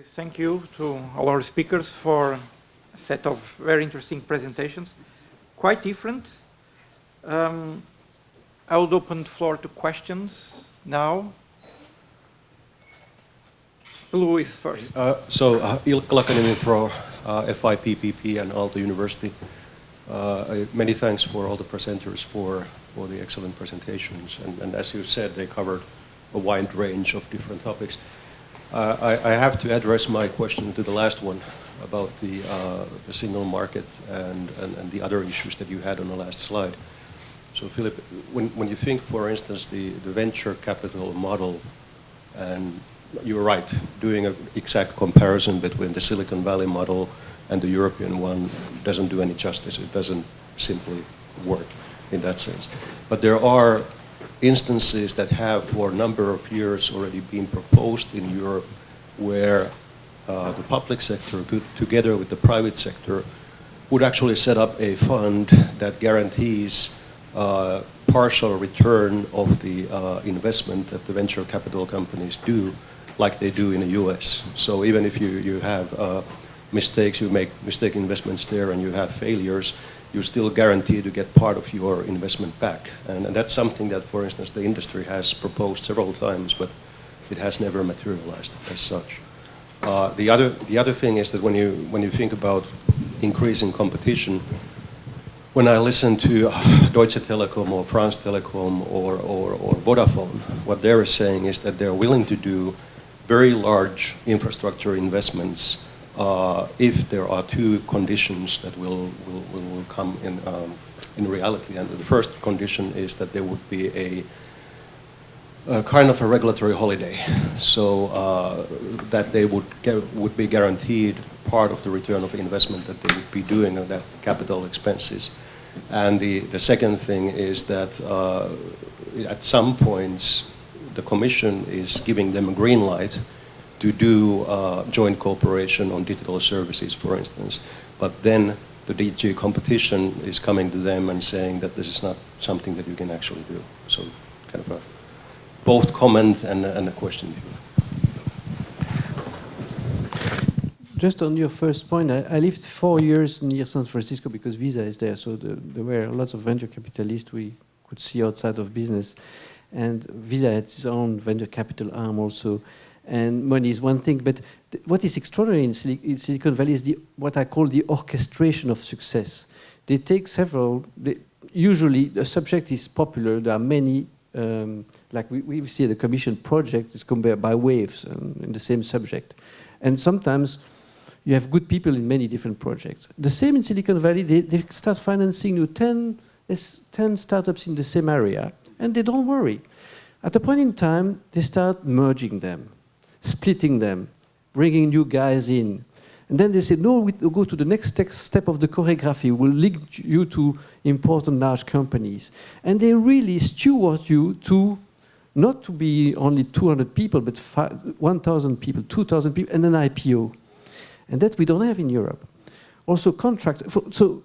Thank you to all our speakers for a set of very interesting presentations, quite different. I would open the floor to questions now. Lou is first. Ilkka Lakanimi from FIPPP and Aalto University. Many thanks for all the presenters for the excellent presentations. And as you said, they covered a wide range of different topics. I have to address my question to the last one about the single market and the other issues that you had on the last slide. So Philip, when you think, for instance, the venture capital model, and you're right, doing an exact comparison between the Silicon Valley model and the European one doesn't do any justice. It doesn't simply work in that sense. But there are instances that have for a number of years already been proposed in Europe where the public sector, together with the private sector, would actually set up a fund that guarantees partial return of the investment that the venture capital companies do, like they do in the US. So even if you have mistakes, you make mistake investments there and you have failures, you're still guaranteed to get part of your investment back. And that's something that, for instance, the industry has proposed several times, but it has never materialized as such. The other thing is that when you think about increasing competition, when I listen to Deutsche Telekom or France Telecom or Vodafone, what they're saying is that they're willing to do very large infrastructure investments if there are two conditions that will come in reality. And the first condition is that there would be a kind of a regulatory holiday, so that they would be guaranteed part of the return of investment that they would be doing on that capital expenses. And the second thing is that at some points the Commission is giving them a green light to do joint cooperation on digital services, for instance. But then the DG competition is coming to them and saying that this is not something that you can actually do. So kind of a both comment and a question. Just on your first point, I lived 4 years near San Francisco because Visa is there. So there were lots of venture capitalists we could see outside of business. And Visa had its own venture capital arm also. And money is one thing, but what is extraordinary in Silicon Valley is what I call the orchestration of success. They take several, usually the subject is popular, there are many, like we see the Commission project is compared by waves in the same subject. And sometimes you have good people in many different projects. The same in Silicon Valley, they start financing 10 startups in the same area, and they don't worry. At a point in time, they start merging them, splitting them, bringing new guys in. And then they say, no, we'll go to the next step of the choreography. We'll link you to important large companies. And they really steward you to, not to be only 200 people, but 1,000 people, 2,000 people, and an IPO. And that we don't have in Europe. Also contracts. So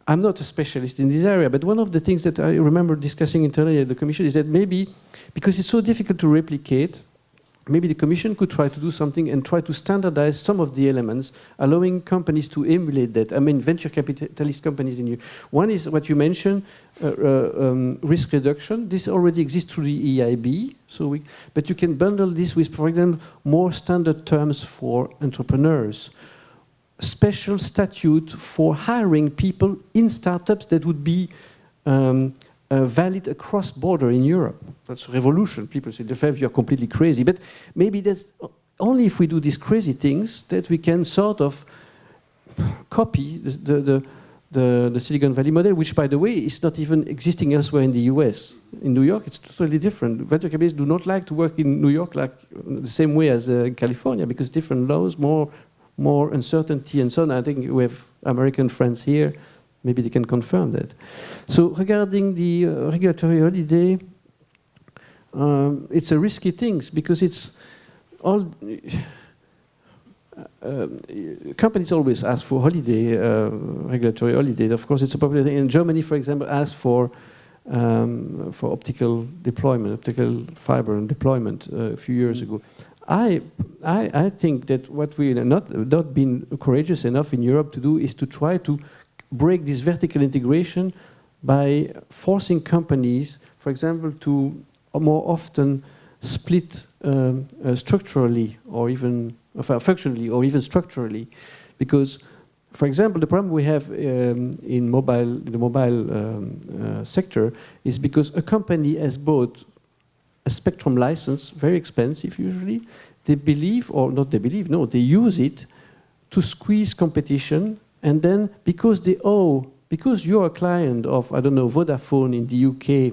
I'm not a specialist in this area, but one of the things that I remember discussing internally at the Commission is that maybe, because it's so difficult to replicate, maybe the Commission could try to do something and try to standardize some of the elements, allowing companies to emulate that. I mean, venture capitalist companies in Europe. One is what you mentioned, risk reduction. This already exists through the EIB, but you can bundle this with, for example, more standard terms for entrepreneurs. Special statute for hiring people in startups that would be valid across border in Europe. That's a revolution. People say, Lefebvre, you're completely crazy. But maybe that's only if we do these crazy things that we can sort of copy the Silicon Valley model, which, by the way, is not even existing elsewhere in the US. In New York, it's totally different. Venture capitalists do not like to work in New York like the same way as in California, because different laws, more uncertainty and so on. I think we have American friends here. Maybe they can confirm that. So regarding the regulatory holiday, it's a risky thing because it's all companies always ask for holiday, regulatory holiday. Of course, it's a popular thing. In Germany, for example, asked for optical deployment, optical fiber and deployment a few years ago. I think that what we are not been courageous enough in Europe to do is to try to break this vertical integration by forcing companies, for example, to more often split structurally or even functionally or even structurally, because, for example, the problem we have in the mobile sector is because a company has bought a spectrum license, very expensive usually. They believe, or not they believe, no, they use it to squeeze competition, and then because you're a client of, I don't know, Vodafone in the UK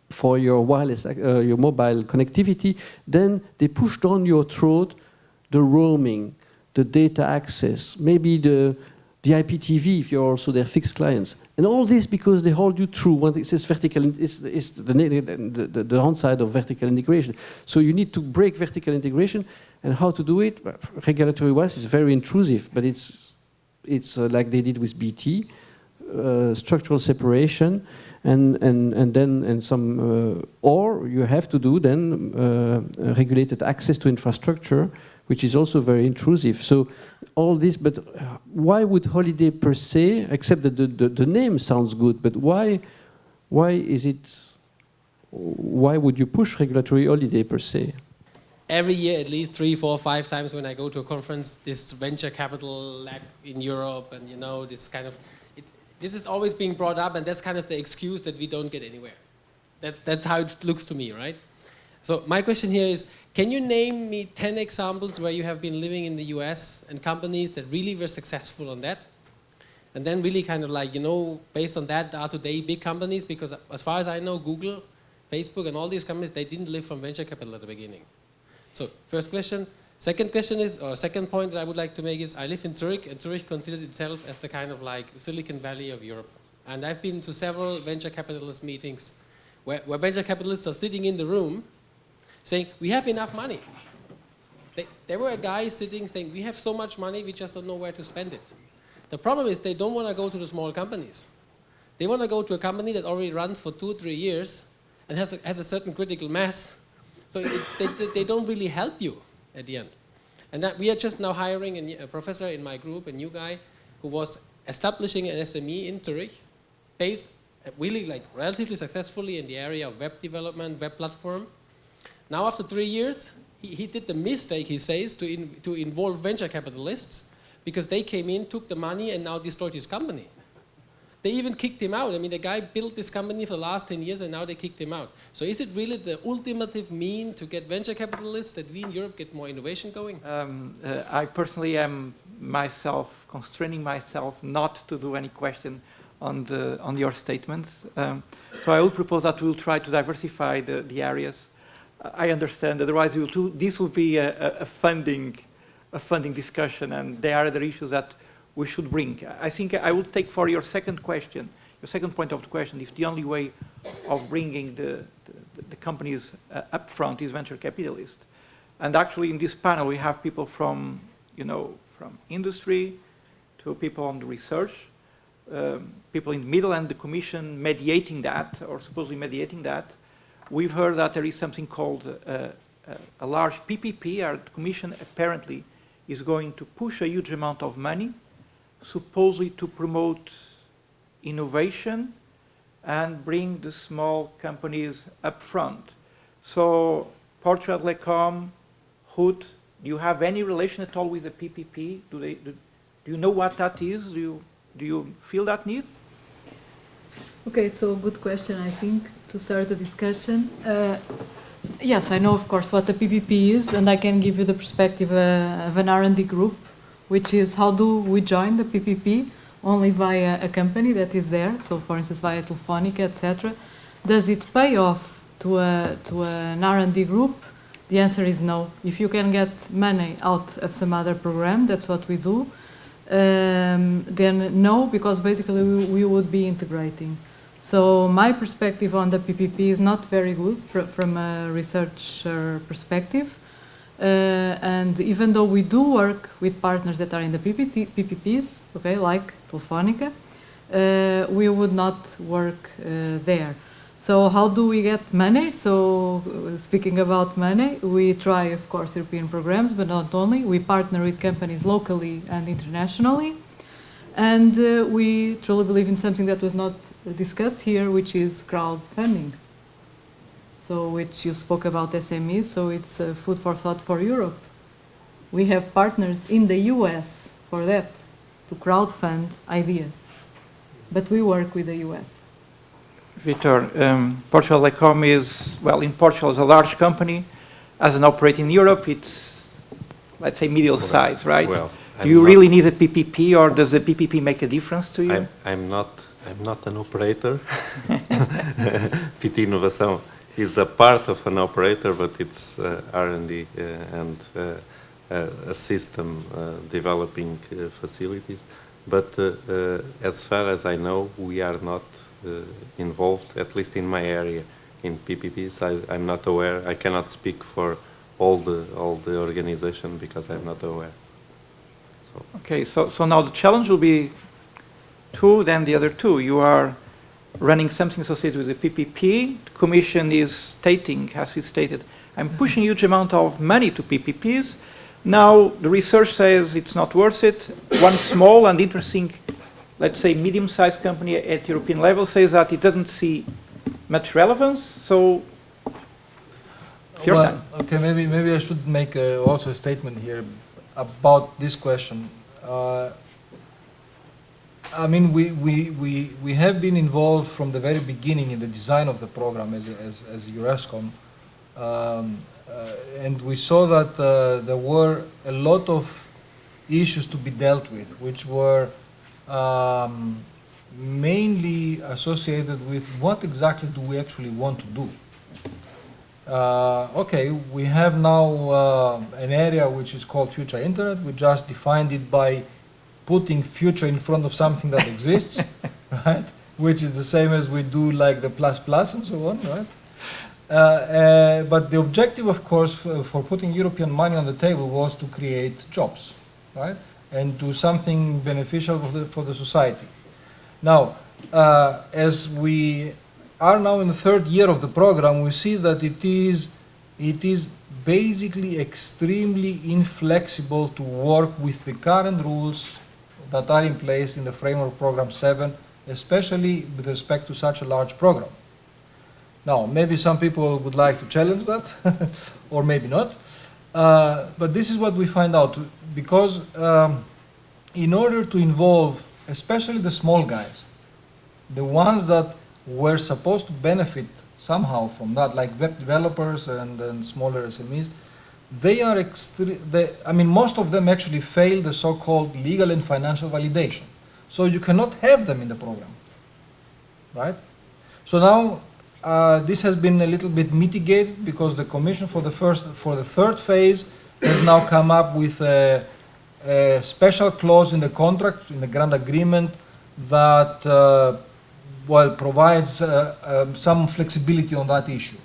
for your wireless, your mobile connectivity, then they push down your throat the roaming, the data access, maybe the IPTV if you're also their fixed clients. And all this because they hold you through what it says vertical, is the downside of vertical integration. So you need to break vertical integration, and how to do it? Regulatory-wise, it's very intrusive, but it's like they did with BT, structural separation, and some, or you have to do then regulated access to infrastructure, which is also very intrusive. So all this, but why would holiday per se, except that the name sounds good, but why would you push regulatory holiday per se? Every year, at least 3, 4, 5 times when I go to a conference, this venture capital lack in Europe, and you know, this kind of, this is always being brought up, and that's kind of the excuse that we don't get anywhere. That's how it looks to me, right? So my question here is, can you name me 10 examples where you have been living in the US and companies that really were successful on that? And then really kind of like, you know, based on that, are today big companies? Because as far as I know, Google, Facebook, and all these companies, they didn't live from venture capital at the beginning. So first question. Second question is, or second point that I would like to make is, I live in Zurich, and Zurich considers itself as the kind of like Silicon Valley of Europe. And I've been to several venture capitalist meetings where venture capitalists are sitting in the room saying, we have enough money. There were a guy sitting saying, we have so much money, we just don't know where to spend it. The problem is they don't want to go to the small companies. They want to go to a company that already runs for 2 or 3 years and has a certain critical mass. So they don't really help you at the end. And that we are just now hiring a professor in my group, a new guy, who was establishing an SME in Zurich, based really like relatively successfully in the area of web development, web platform. Now after 3 years, he did the mistake, he says, to involve venture capitalists, because they came in, took the money, and now destroyed his company. They even kicked him out. I mean, the guy built this company for the last 10 years, and now they kicked him out. So is it really the ultimative mean to get venture capitalists that we in Europe get more innovation going? I personally am myself constraining myself not to do any question on your statements. So I would propose that we'll try to diversify the areas. I understand, otherwise this will be a funding discussion, and there are other issues that we should bring. I think I will take for your second question, your second point of the question, if the only way of bringing the companies up front is venture capitalists. And actually in this panel we have people from, from industry to people on the research, people in the middle, and the Commission mediating that, or supposedly mediating that. We've heard that there is something called a large PPP. Our Commission apparently is going to push a huge amount of money, supposedly to promote innovation and bring the small companies up front. So, Portugal Telecom, Hood, do you have any relation at all with the PPP? Do you know what that is? Do you feel that need? Okay, so good question, I think, to start the discussion. Yes, I know, of course, what the PPP is, and I can give you the perspective of an R&D group, which is how do we join the PPP only via a company that is there, so for instance via Telefónica, etc. Does it pay off to an R&D group? The answer is no. If you can get money out of some other program, that's what we do, then no, because basically we would be integrating. So my perspective on the PPP is not very good from a researcher perspective. And even though we do work with partners that are in the PPPs, okay, like Telefónica, we would not work there. So how do we get money? So speaking about money, we try, of course, European programs, but not only. We partner with companies locally and internationally. And we truly believe in something that was not discussed here, which is crowdfunding. So which you spoke about SMEs, so it's food for thought for Europe. We have partners in the US for that, to crowdfund ideas. But we work with the US. Vitor, Portugal Telecom is, well, in Portugal is a large company. As an operator in Europe, it's, let's say, middle size, right? Well, do you really need a PPP, or does the PPP make a difference to you? I'm not an operator. PT Inovação is a part of an operator, but it's R&D and a system developing facilities. But as far as I know, we are not involved, at least in my area, in PPPs. I'm not aware. I cannot speak for all the organization because I'm not aware. So. Okay, so now the challenge will be two, then the other two. You are running something associated with the PPP. The Commission is stating, as it stated, I'm pushing a huge amount of money to PPPs. Now the research says it's not worth it. One small and interesting, let's say, medium-sized company at European level says that it doesn't see much relevance. So, it's your time. Okay, maybe I should make also a statement here about this question. I mean, we have been involved from the very beginning in the design of the program as Eurascom, and we saw that there were a lot of issues to be dealt with, which were mainly associated with what exactly do we actually want to do. Okay, we have now an area which is called Future Internet. We just defined it by putting future in front of something that exists, right? Which is the same as we do like the plus and so on, right? But the objective, of course, for putting European money on the table was to create jobs, right? And do something beneficial for the society. Now, as we are now in the third year of the program, we see that it is basically extremely inflexible to work with the current rules that are in place in the framework program 7, especially with respect to such a large program. Now, maybe some people would like to challenge that, or maybe not. But this is what we find out, because in order to involve, especially the small guys, the ones that were supposed to benefit somehow from that, like web developers and smaller SMEs, they are I mean, most of them actually fail the so-called legal and financial validation. So you cannot have them in the program, right? So now this has been a little bit mitigated because the Commission for the third phase has now come up with a special clause in the contract, in the grant agreement, that well, provides some flexibility on that issue.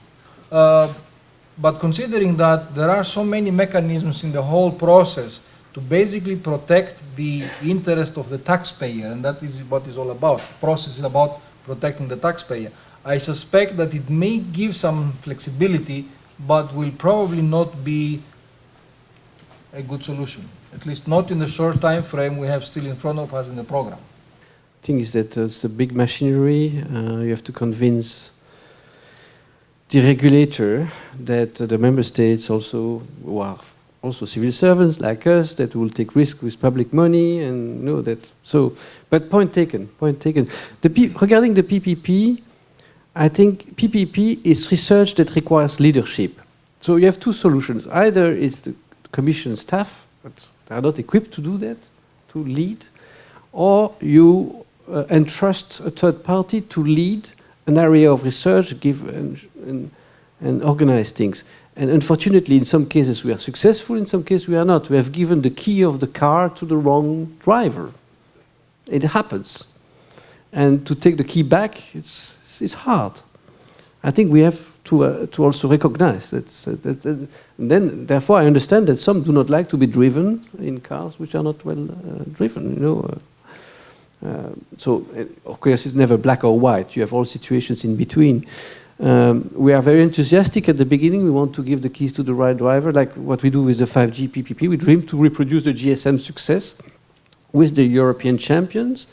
But considering that there are so many mechanisms in the whole process to basically protect the interest of the taxpayer, and that is what it's all about. The process is about protecting the taxpayer. I suspect that it may give some flexibility, but will probably not be a good solution, at least not in the short time frame we have still in front of us in the program. The thing is that it's a big machinery. You have to convince the regulator that the member states also, who are also civil servants like us, that will take risk with public money and know that. So, but point taken. Regarding the PPP, I think PPP is research that requires leadership. So you have two solutions. Either it's the Commission staff, but they are not equipped to do that, to lead, or you entrust a third party to lead an area of research, give and organize things. And unfortunately, in some cases we are successful, in some cases we are not. We have given the key of the car to the wrong driver. It happens. And to take the key back, it's hard. I think we have to also recognize that. And then, therefore, I understand that some do not like to be driven in cars which are not well driven, you know. So, of course, it's never black or white. You have all situations in between. We are very enthusiastic at the beginning. We want to give the keys to the right driver, like what we do with the 5G PPP. We dream to reproduce the GSM success with the European champions.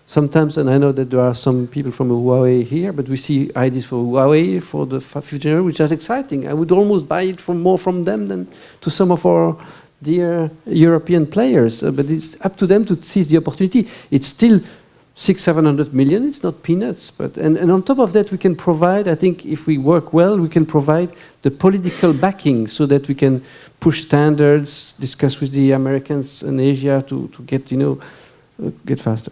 Sometimes, and I know that there are some people from Huawei here, but we see ideas for Huawei for the 5th generation, which is exciting. I would almost buy it more from them than to some of our dear European players. But it's up to them to seize the opportunity. It's still 600-700 million. It's not peanuts. But and on top of that, we can provide. I think if we work well, we can provide the political backing so that we can push standards, discuss with the Americans and Asia to get get faster.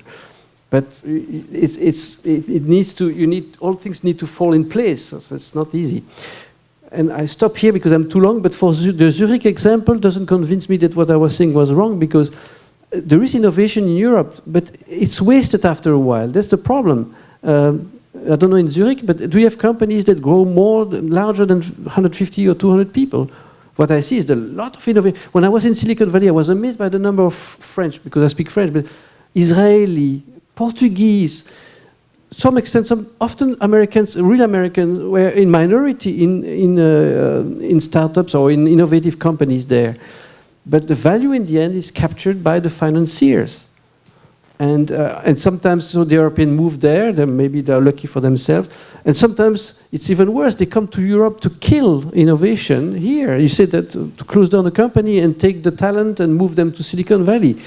But it needs to. All things need to fall in place. It's not easy. And I stop here because I'm too long. But for the Zurich example, doesn't convince me that what I was saying was wrong, because there is innovation in Europe, but it's wasted after a while. That's the problem. I don't know in Zurich, but do you have companies that grow larger than 150 or 200 people? What I see is a lot of innovation. When I was in Silicon Valley, I was amazed by the number of French, because I speak French, but Israeli, Portuguese, some extent, often Americans, real Americans, were in minority in startups or in innovative companies there. But the value in the end is captured by the financiers. And sometimes, so the European move there, then maybe they're lucky for themselves. And sometimes it's even worse, they come to Europe to kill innovation here. You said that to close down a company and take the talent and move them to Silicon Valley.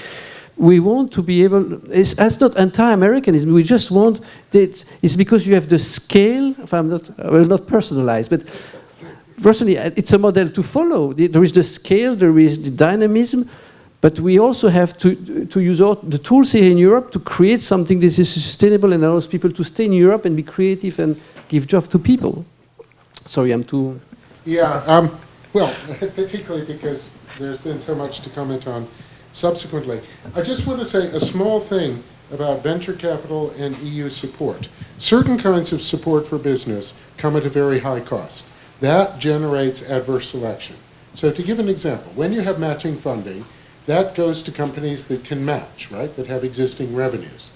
We want to be able, it's not anti-Americanism, we just want, it's because you have the scale, if I will not personalize, but personally, it's a model to follow. There is the scale, there is the dynamism, but we also have to use all the tools here in Europe to create something that is sustainable and allows people to stay in Europe and be creative and give jobs to people. Sorry, I'm too... Yeah, well, particularly because there's been so much to comment on subsequently. I just want to say a small thing about venture capital and EU support. Certain kinds of support for business come at a very high cost. That generates adverse selection. So to give an example, when you have matching funding, that goes to companies that can match, right, that have existing revenues.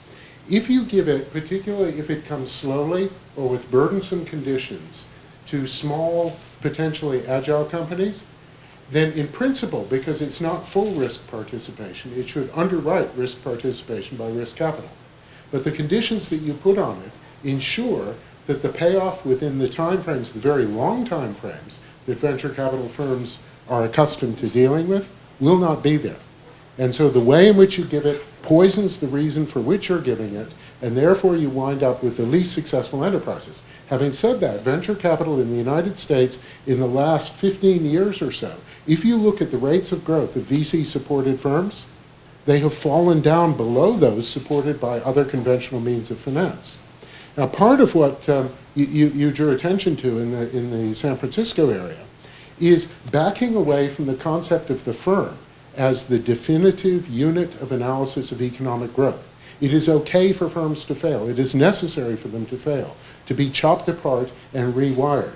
If you give it, particularly if it comes slowly or with burdensome conditions, to small, potentially agile companies, then in principle, because it's not full risk participation, it should underwrite risk participation by risk capital. But the conditions that you put on it ensure that the payoff within the time frames, the very long time frames that venture capital firms are accustomed to dealing with, will not be there. And so the way in which you give it poisons the reason for which you're giving it, and therefore you wind up with the least successful enterprises. Having said that, venture capital in the United States in the last 15 years or so, if you look at the rates of growth of VC-supported firms, they have fallen down below those supported by other conventional means of finance. Now, part of what you drew attention to in the San Francisco area is backing away from the concept of the firm as the definitive unit of analysis of economic growth. It is okay for firms to fail. It is necessary for them to fail, to be chopped apart and rewired.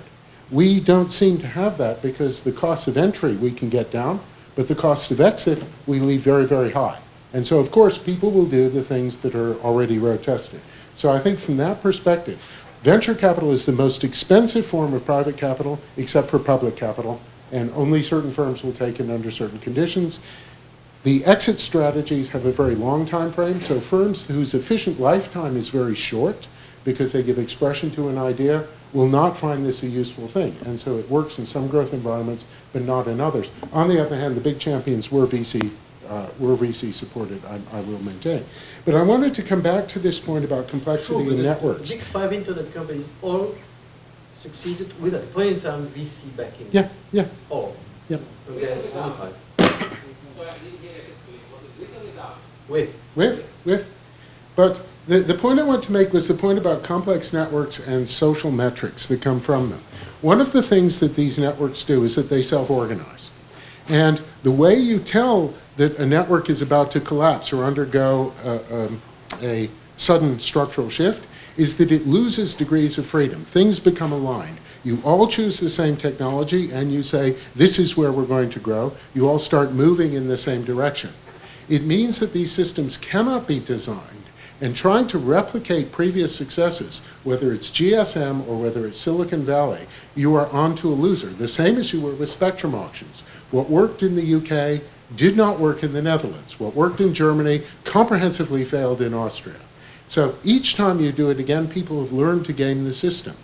We don't seem to have that because the cost of entry we can get down, but the cost of exit we leave very, very high. And so, of course, people will do the things that are already road-tested. So I think from that perspective, venture capital is the most expensive form of private capital, except for public capital, and only certain firms will take it under certain conditions. The exit strategies have a very long time frame, so firms whose efficient lifetime is very short because they give expression to an idea will not find this a useful thing. And so it works in some growth environments, but not in others. On the other hand, the big champions were VC supported, I will maintain. But I wanted to come back to this point about complexity in networks. The big 5 internet companies all succeeded with at the point in time VC backing. Yeah, yeah. All. Yeah. Okay, With. But the point I want to make was the point about complex networks and social metrics that come from them. One of the things that these networks do is that they self-organize. And the way you tell that a network is about to collapse or undergo a sudden structural shift is that it loses degrees of freedom. Things become aligned. You all choose the same technology and you say, this is where we're going to grow. You all start moving in the same direction. It means that these systems cannot be designed, and trying to replicate previous successes, whether it's GSM or whether it's Silicon Valley, you are onto a loser. The same as you were with spectrum auctions. What worked in the UK did not work in the Netherlands. What worked in Germany comprehensively failed in Austria. So each time you do it again, people have learned to game the system.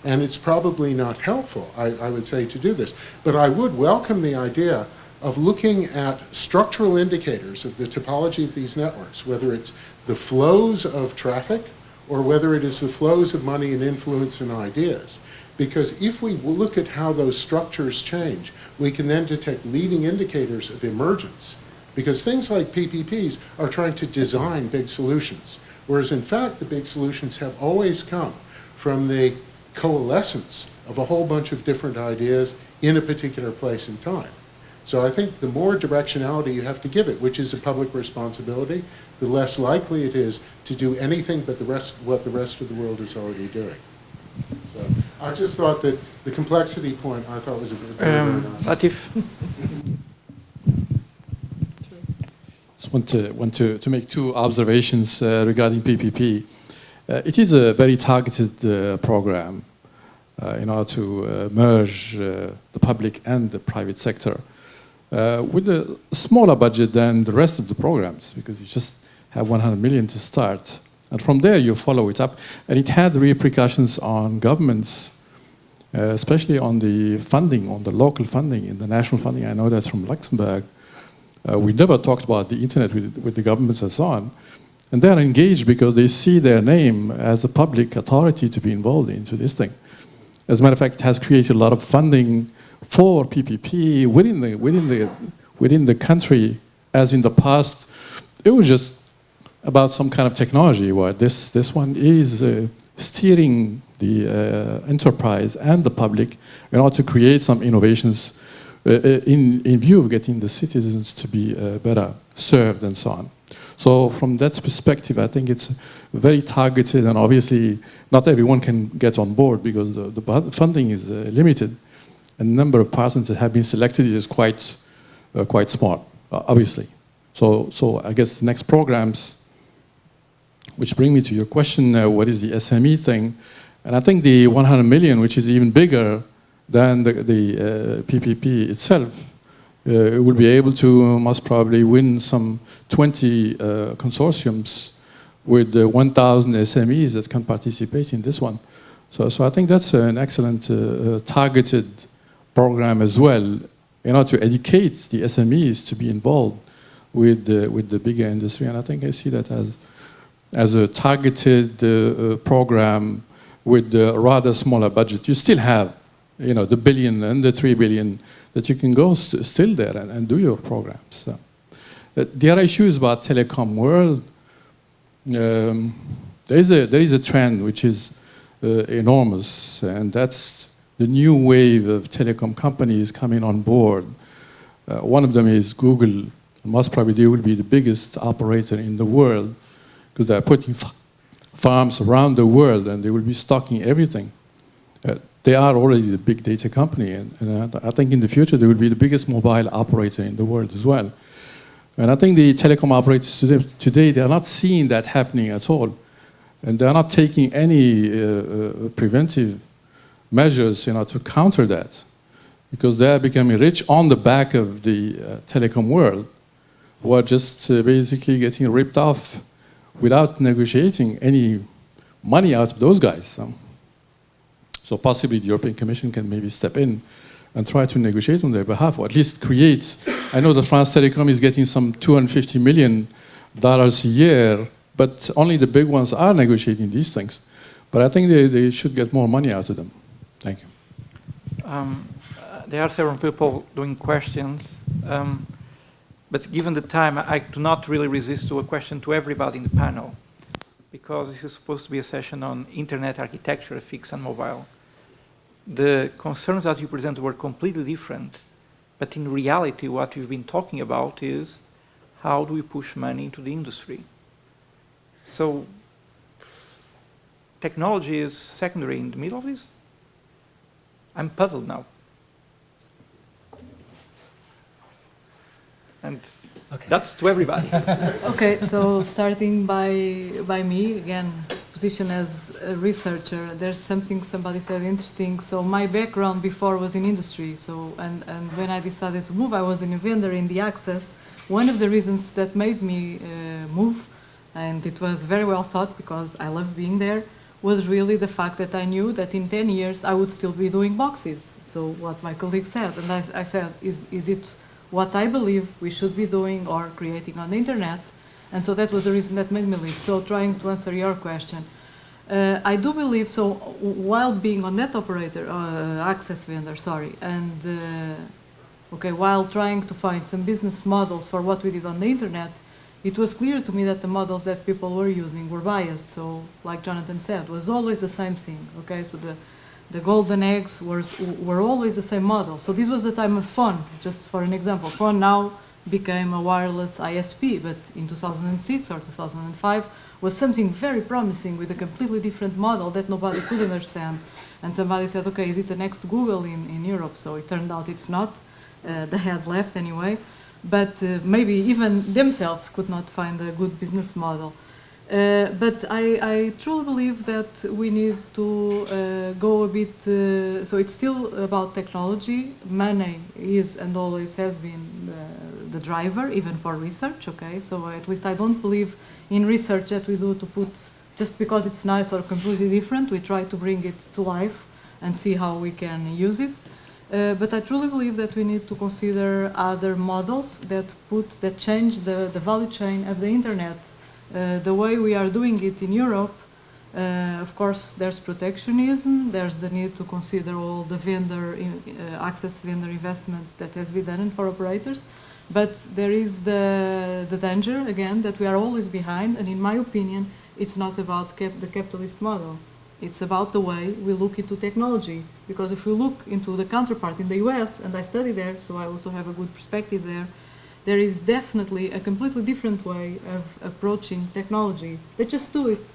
And it's probably not helpful, I would say, to do this. But I would welcome the idea of looking at structural indicators of the topology of these networks, whether it's the flows of traffic or whether it is the flows of money and influence and ideas. Because if we look at how those structures change, we can then detect leading indicators of emergence. Because things like PPPs are trying to design big solutions, whereas in fact the big solutions have always come from the coalescence of a whole bunch of different ideas in a particular place and time. So I think the more directionality you have to give it, which is a public responsibility, the less likely it is to do anything but what the rest of the world is already doing. So I just thought that the complexity point I thought was a very nice. Latif? Just want to make two observations regarding PPP. It is a very targeted program in order to merge the public and the private sector with a smaller budget than the rest of the programs, because you just have 100 million to start. And from there, you follow it up. And it had repercussions on governments, especially on the funding, on the local funding, in the national funding. I know that from Luxembourg. We never talked about the internet with the governments and so on. And they're engaged because they see their name as a public authority to be involved into this thing. As a matter of fact, it has created a lot of funding for PPP within the country, as in the past, it was just about some kind of technology, where this one is steering the enterprise and the public in order to create some innovations in view of getting the citizens to be better served and so on. So from that perspective, I think it's very targeted, and obviously not everyone can get on board because the funding is limited, and the number of partners that have been selected is quite small, obviously. So I guess the next programs, which bring me to your question, what is the SME thing? And I think the 100 million, which is even bigger than the PPP itself, will be able to most probably win some 20 consortiums with 1,000 SMEs that can participate in this one. So I think that's an excellent targeted program as well, in order to educate the SMEs to be involved with the bigger industry. And I think I see that as a targeted program with a rather smaller budget. You still have, the billion and the 3 billion that you can go still there and do your programs. So, the other issue is about telecom world. There is a trend which is enormous, and that's the new wave of telecom companies coming on board. One of them is Google. Most probably they will be the biggest operator in the world, because they're putting farms around the world and they will be stocking everything. They are already the big data company, and I think in the future they will be the biggest mobile operator in the world as well. And I think the telecom operators today they are not seeing that happening at all, and they are not taking any preventive measures to counter that, because they are becoming rich on the back of the telecom world, who are just basically getting ripped off without negotiating any money out of those guys. So possibly the European Commission can maybe step in and try to negotiate on their behalf, or at least create. I know that France Telecom is getting some $250 million a year, but only the big ones are negotiating these things. But I think they should get more money out of them. Thank you. There are several people doing questions, but given the time, I do not really resist to a question to everybody in the panel, because this is supposed to be a session on internet architecture, fixed and mobile. The concerns that you presented were completely different, but in reality, what we've been talking about is how do we push money into the industry? So technology is secondary in the middle of this? I'm puzzled now. And Okay. That's to everybody. Okay, so starting by me, again, position as a researcher, there's something somebody said interesting. So my background before was in industry, so and when I decided to move, I was in a vendor in the access. One of the reasons that made me move, and it was very well thought because I love being there, was really the fact that I knew that in 10 years I would still be doing boxes. So what my colleague said, and I said, is it what I believe we should be doing or creating on the internet? And so that was the reason that made me leave. So trying to answer your question, I do believe, so while being a net operator, access vendor, sorry, and okay, while trying to find some business models for what we did on the internet, it was clear to me that the models that people were using were biased. So like Jonathan said, it was always the same thing, okay? So the golden eggs were always the same model. So this was the time of phone, just for an example. Phone now became a wireless ISP, but in 2006 or 2005 was something very promising with a completely different model that nobody could understand. And somebody said, okay, is it the next Google in Europe? So it turned out it's not. The head left anyway. But maybe even themselves could not find a good business model. But I truly believe that we need to go a bit, so it's still about technology. Money is and always has been the driver, even for research, okay? So at least I don't believe in research that we do to put, just because it's nice or completely different, we try to bring it to life and see how we can use it. But I truly believe that we need to consider other models that change the value chain of the internet. The way we are doing it in Europe, of course, there's protectionism, there's the need to consider all the access vendor investment that has been done for operators, but there is the danger, again, that we are always behind, and in my opinion, it's not about the capitalist model. It's about the way we look into technology. Because if we look into the counterpart in the US, and I study there, so I also have a good perspective there, there is definitely a completely different way of approaching technology. They just do it.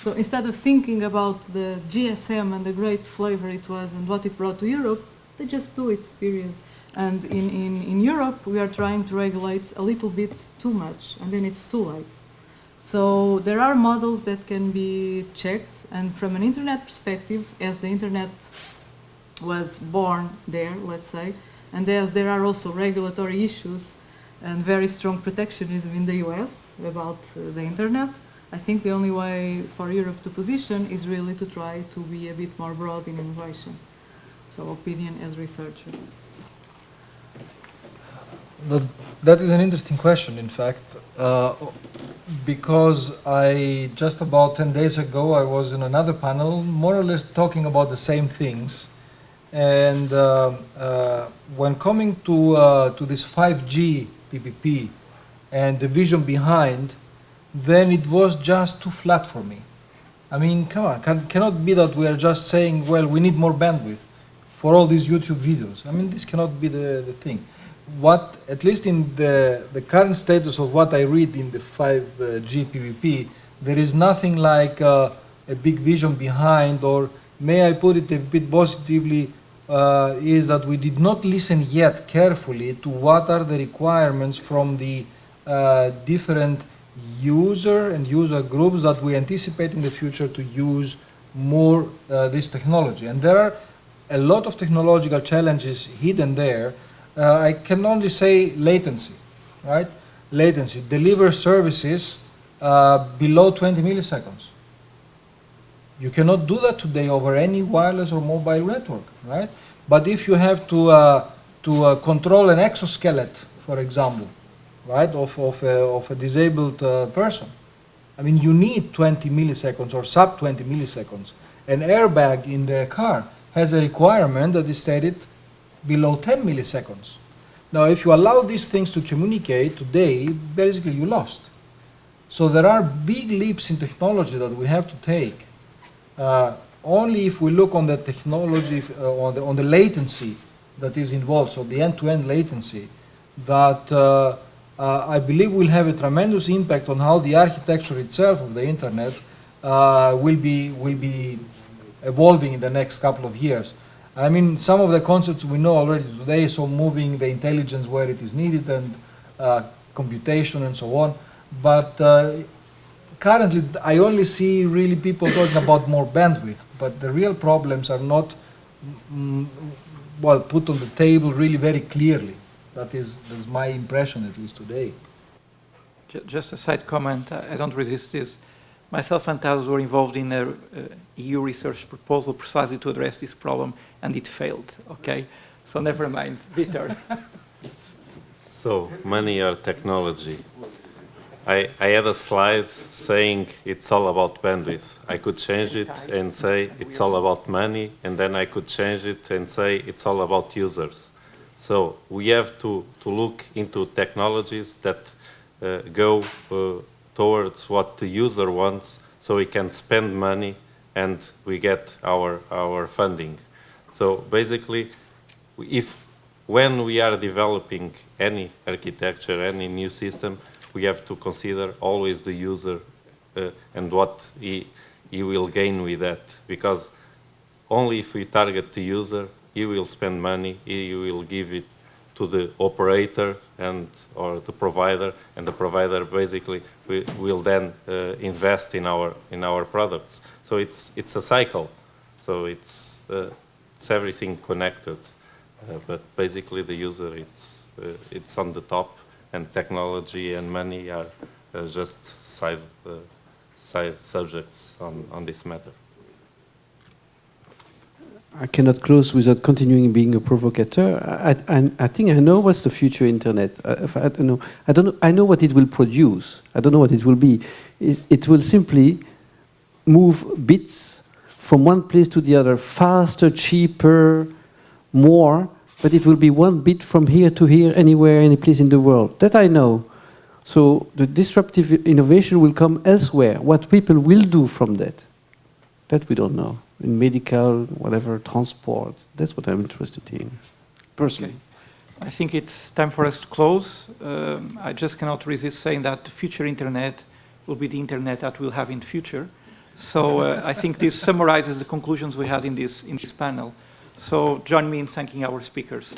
So instead of thinking about the GSM and the great flavor it was and what it brought to Europe, they just do it, period. And in Europe, we are trying to regulate a little bit too much, and then it's too late. So there are models that can be checked, and from an internet perspective, as the internet was born there, let's say, and as there are also regulatory issues and very strong protectionism in the US about the internet, I think the only way for Europe to position is really to try to be a bit more broad in innovation. So opinion as researcher. That is an interesting question, in fact, because just about 10 days ago, I was in another panel, more or less talking about the same things. And when coming to this 5G PPP and the vision behind, then it was just too flat for me. I mean, come on, cannot be that we are just saying, well, we need more bandwidth for all these YouTube videos. I mean, this cannot be the thing. What, at least in the current status of what I read in the 5G PPP, there is nothing like a big vision behind, or may I put it a bit positively, is that we did not listen yet carefully to what are the requirements from the different user groups that we anticipate in the future to use more this technology. And there are a lot of technological challenges hidden there. I can only say latency, right? Latency. Deliver services below 20 milliseconds. You cannot do that today over any wireless or mobile network, right? But if you have to control an exoskeleton, for example, right, of a disabled person, I mean, you need 20 milliseconds or sub 20 milliseconds. An airbag in the car has a requirement that is stated below 10 milliseconds. Now, if you allow these things to communicate today, basically you lost. So there are big leaps in technology that we have to take. Only if we look on the technology, on the latency that is involved, so the end-to-end latency, that I believe will have a tremendous impact on how the architecture itself of the internet will be evolving in the next couple of years. I mean, some of the concepts we know already today, so moving the intelligence where it is needed and computation and so on. But currently, I only see really people talking about more bandwidth, but the real problems are not well put on the table really very clearly. That's my impression, at least today. Just a side comment, I don't resist this. Myself and Taz were involved in a EU research proposal precisely to address this problem, and it failed, okay? So never mind, Vitor. So, money or technology? I had a slide saying it's all about bandwidth. I could change it and say it's all about money, and then I could change it and say it's all about users. So we have to look into technologies that go towards what the user wants, so we can spend money and we get our funding. So basically, when we are developing any architecture, any new system, we have to consider always the user and what he will gain with that. Because only if we target the user, he will spend money, he will give it to the operator or the provider, and the provider basically will then invest in our products. So it's a cycle. So it's everything connected. But basically the user, it's on the top, and technology and money are just side subjects on this matter. I cannot close without continuing being a provocateur. I think I know what's the future internet. I don't know. I know what it will produce. I don't know what it will be. It will simply move bits from one place to the other, faster, cheaper, more. But it will be one bit from here to here, anywhere, any place in the world. That I know. So the disruptive innovation will come elsewhere. What people will do from that we don't know. In medical, whatever, transport. That's what I'm interested in, personally. Okay. I think it's time for us to close. I just cannot resist saying that the future internet will be the internet that we'll have in the future. So I think this summarizes the conclusions we had in this panel. So join me in thanking our speakers.